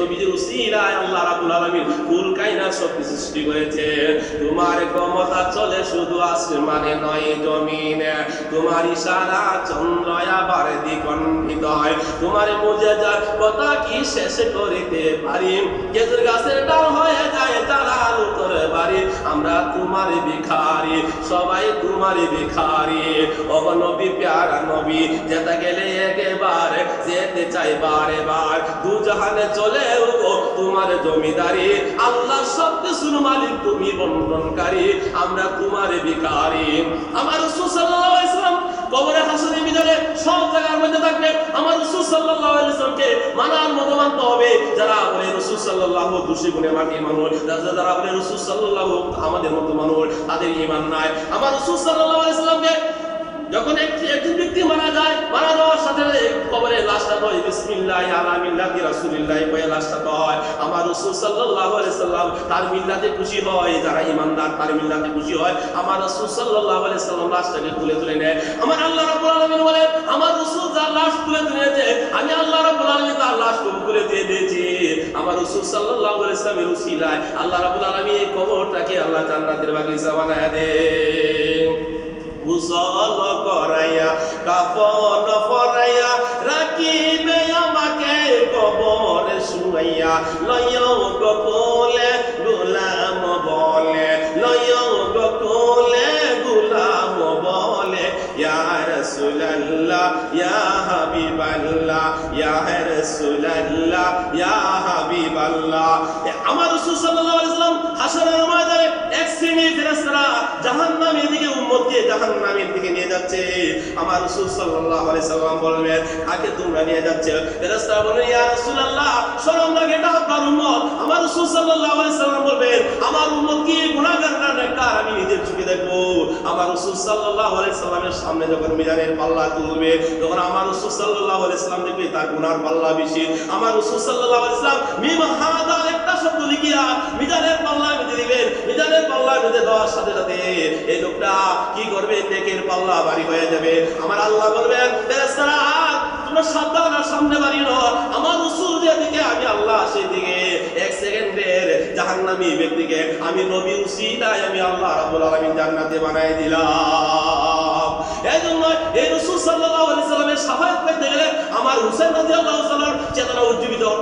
নবীজির উসিলায় আল্লাহ রাব্বুল আলামিন কুল কায়নাত সব সৃষ্টি করেছে। তোমার ক্ষমতা চলে শুধু আসমানে নয় জমিনে, তোমার ইশারা চন্দ্র আবার দ্বিখণ্ডিত হয়। তোমার মুজিজার কথা কি শেষ করিতে পারি? খেজুর গাছের ডাল হয়ে যায় জালাল তোর বাড়ি। আমরা তোমার ভিখারি, সবাই তোমার ভিখারি। ও নবী প্যারা নবী, যেতে গেলে একেবারে যেতে চাই বারে বার। দু জাহানে চলে তোমার জমিদারি, আল্লাহ সব কিছুর মালিক তুমি বন্টনকারী। আমরা তোমার ভিখারি। আমার রাসূল সাল্লাল্লাহু আলাইহি ওয়াসাল্লাম কবরে হাসরের ভিতরে সব জায়গার মধ্যে থাকবে আমার রাসূল সাল্লাল্লাহু আলাইহি ওয়াসাল্লামকে মানার মতো মানতে হবে। যারা বলে রাসূল সাল্লাল্লাহু দোষী গুণে মাটি মানুষ, যারা বলে রাসূল সাল্লাল্লাহু আমাদের মতো মানুষ, তাদের ঈমান নাই। আমার রাসূল সাল্লাল্লাহু আলাইহি ওয়াসাল্লামকে যখন একজন ব্যক্তি মারা যায়, মারা যাওয়ার সাথে কবরে লাশটা হয় বিসমিল্লাহি আলা মিল্লাতি রাসূলিল্লাহ কয়ে লাশটা হয়। আমার রাসূল সাল্লাল্লাহু আলাইহি সাল্লাম তার মিল্লাতে খুশি হয়, যারা ঈমানদার তার মিল্লাতে খুশি হয়। আমার রাসূল সাল্লাল্লাহু আলাইহি সাল্লাম লাশটাকে তুলে নেয়। আমার আল্লাহ রাব্বুল আলামিন বলেন, আমার রাসূল যার লাশ তুলে নিয়েছে আমি আল্লাহ রাব্বুল আলামিন তার লাশ কবরে দিয়ে দিয়েছি। আমার রাসূল সাল্লাল্লাহু আলাইহি সাল্লামের উসিলায় আল্লাহ রাব্বুল আলামিন এই কবরটাকে আল্লাহ জান্নাতের বাগিচা বানায় দেন। গোসল করাইয়া কাফন পরাইয়া রাখিবে আমাকে কবরে শুয়াইয়া। লয় গোকুলে গোলাম বলে, লয় গোকুলে গোলাম বলে, ইয়া রাসূলুল্লাহ ইয়া হাবিবাল্লাহ, ইয়া রাসূলুল্লাহ ইয়া হাবিবাল্লাহ। আমার রাসূল সাল্লাল্লাহু আলাইহি ওয়াসাল্লাম হাশরের ময়দানে এক শ্রেণীর ফেরেশতারা জাহান্নামের দিকে উম্মতকে জাহান্নামের দিকে নিয়ে যাচ্ছে। আমার রাসূল সাল্লাল্লাহু আলাইহি সাল্লাম বলবেন, কাকে তোমরা নিয়ে যাচ্ছ? ফেরেশতারা বলেন, ইয়া রাসূলুল্লাহ শরম লাগে, এটা আপনার উম্মত। আমার রাসূল সাল্লাল্লাহু আলাইহি সাল্লাম বলবেন, আমার উম্মত কি গুনাহগার না নেককার আমি নিজের চোখে দেখব। আমার রাসূল সাল্লাল্লাহু আলাইহি সাল্লামের সামনে যখন মিজানের পাল্লা তুলবে, তখন আমার রাসূল সাল্লাল্লাহু আলাইহি সাল্লাম দেখবে তার গুনার পাল্লা বেশি। আমার রাসূল সাল্লাল্লাহু আলাইহি সাল্লাম মিম হাদা একটা শব্দ লিখিয়া মিজানের পাল্লা বেঁধে দিবেন। মিজানের পাল্লা বেঁধে দেওয়ার সাথে সাথে এই লোকটা কি করবে? নেকের পাল্লা ভারী হয়ে যাবে। আমার আল্লাহ বলবেন, ফেরেশতারা তোমরা সাবধান, আর সামনে বাড়িও। আমার রাসূল যেদিকে আমি আল্লাহ সেদিকে এক সেকেন্ডের জাহান্নামী ব্যক্তিকে আমি নবীর উসিলায় আমি আল্লাহ রাব্বুল আলামিন জান্নাতে বানায় দিলাম। এজন্য এই রাসূল সাল্লাল্লাহু আলাইহি সাল্লামের শাফায়াত পেতে গেলে আমার হুসাইন রাদিয়াল্লাহু তাআলার চেতনা উজ্জীবিত